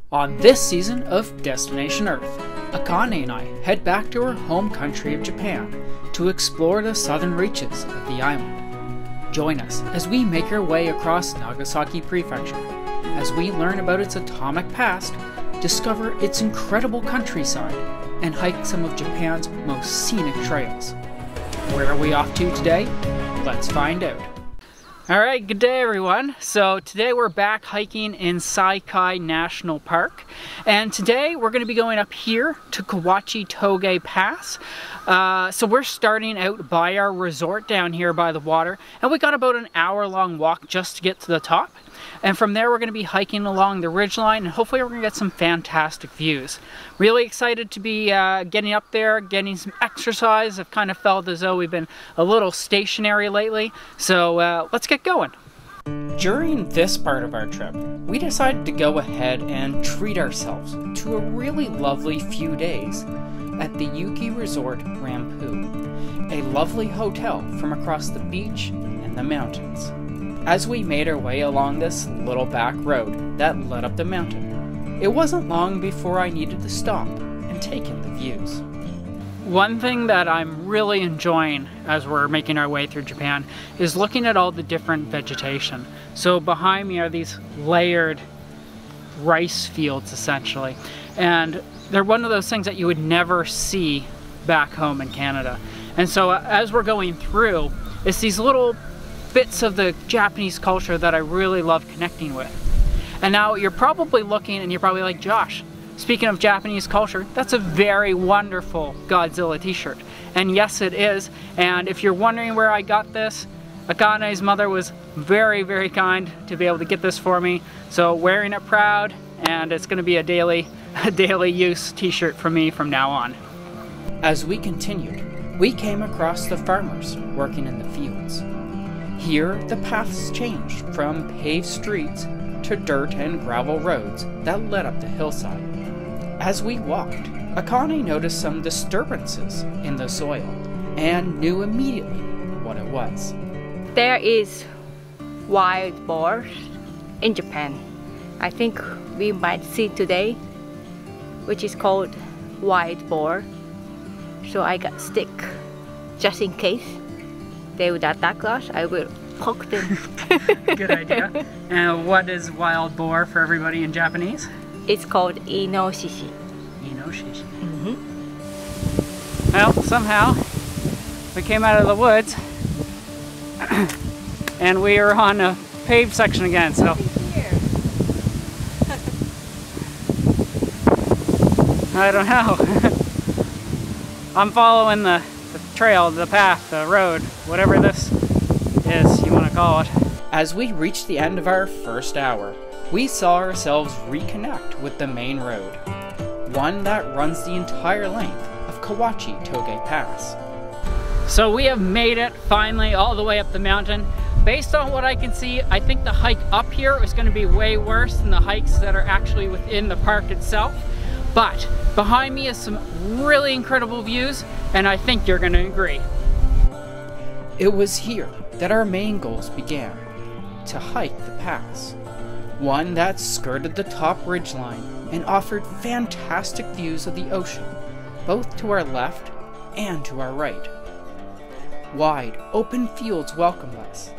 On this season of Destination Earth, Akane and I head back to her home country of Japan to explore the southern reaches of the island. Join us as we make our way across Nagasaki Prefecture, as we learn about its atomic past, discover its incredible countryside, and hike some of Japan's most scenic trails. Where are we off to today? Let's find out. Alright, good day everyone. So today we're back hiking in Saikai National Park, and today we're going to be going up here to Kawachi Toge Pass. So we're starting out by our resort down here by the water, and we got about an hour-long walk just to get to the top. And from there we're going to be hiking along the ridgeline, and hopefully we're going to get some fantastic views. Really excited to be getting up there, getting some exercise. I've kind of felt as though we've been a little stationary lately, so let's get going. During this part of our trip, we decided to go ahead and treat ourselves to a really lovely few days at the Yuki Resort Rampu, a lovely hotel from across the beach and the mountains. As we made our way along this little back road that led up the mountain, it wasn't long before I needed to stop and take in the views. One thing that I'm really enjoying as we're making our way through Japan is looking at all the different vegetation. So behind me are these layered rice fields essentially, and they're one of those things that you would never see back home in Canada. And so as we're going through, it's these little bits of the Japanese culture that I really love connecting with. And now you're probably looking and you're probably like, Josh, speaking of Japanese culture, that's a very wonderful Godzilla t-shirt. And yes, it is. And if you're wondering where I got this, Akane's mother was very, very kind to be able to get this for me. So wearing it proud, and it's going to be a daily use t-shirt for me from now on. As we continued, we came across the farmers working in the fields. Here, the paths changed from paved streets to dirt and gravel roads that led up the hillside. As we walked, Akane noticed some disturbances in the soil and knew immediately what it was. There is wild boar in Japan. I think we might see today, which is called wild boar. So I got stick just in case they would attack us. I will poke them. Good idea. And what is wild boar for everybody in Japanese? It's called inoshishi. Inoshishi. Well, somehow we came out of the woods and we are on a paved section again. So I don't know. I'm following the trail, the path, the road, whatever this is you want to call it. As we reached the end of our first hour, we saw ourselves reconnect with the main road, one that runs the entire length of Kawachi Toge Pass. So we have made it finally all the way up the mountain. Based on what I can see, I think the hike up here is going to be way worse than the hikes that are actually within the park itself. But behind me is some really incredible views, and I think you're going to agree. It was here that our main goals began, to hike the pass. One that skirted the top ridgeline and offered fantastic views of the ocean, both to our left and to our right. Wide, open fields welcomed us.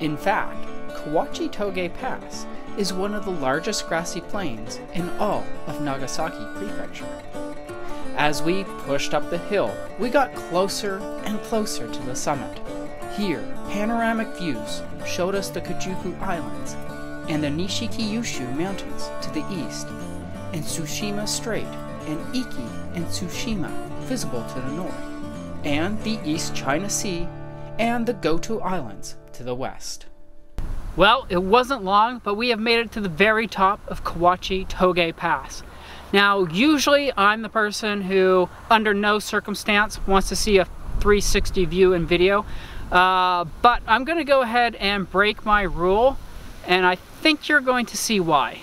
In fact, Kawachi Toge Pass is one of the largest grassy plains in all of Nagasaki Prefecture. As we pushed up the hill, we got closer and closer to the summit. Here, panoramic views showed us the Kajuku Islands and the Nishiki-Yushu Mountains to the east, and Tsushima Strait and Iki and Tsushima visible to the north, and the East China Sea and the Goto Islands to the west. Well, it wasn't long, but we have made it to the very top of Kawachi Toge Pass. Now, usually I'm the person who, under no circumstance, wants to see a 360 view in video, but I'm going to go ahead and break my rule, and I think you're going to see why.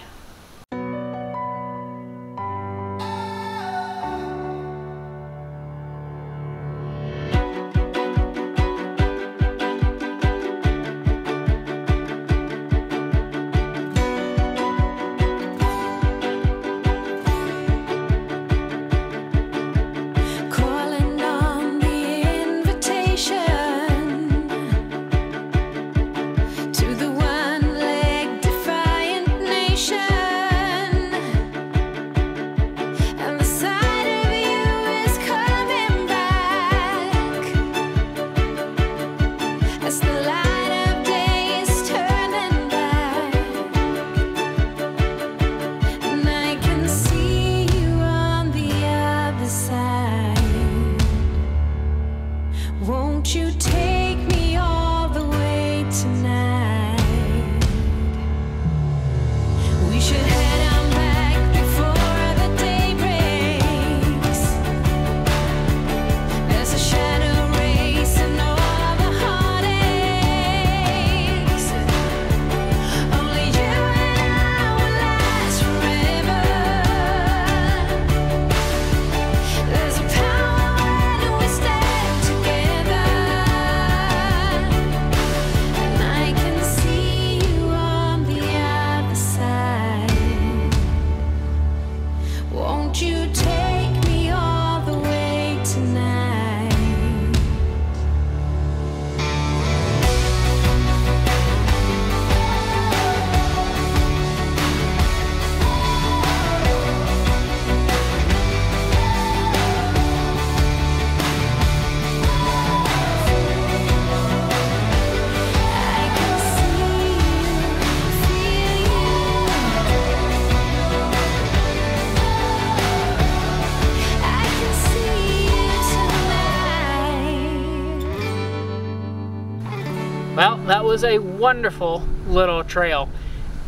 was a wonderful little trail.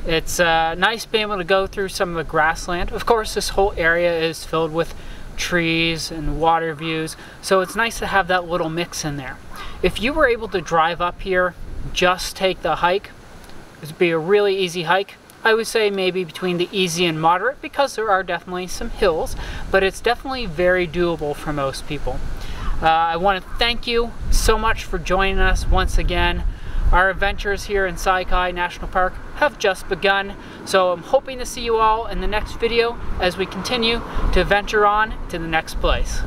It's nice being able to go through some of the grassland. Of course, this whole area is filled with trees and water views, so it's nice to have that little mix in there. If you were able to drive up here, just take the hike, it would be a really easy hike. I would say maybe between the easy and moderate, because there are definitely some hills, but it's definitely very doable for most people. I want to thank you so much for joining us once again. Our adventures here in Saikai National Park have just begun, so I'm hoping to see you all in the next video as we continue to venture on to the next place.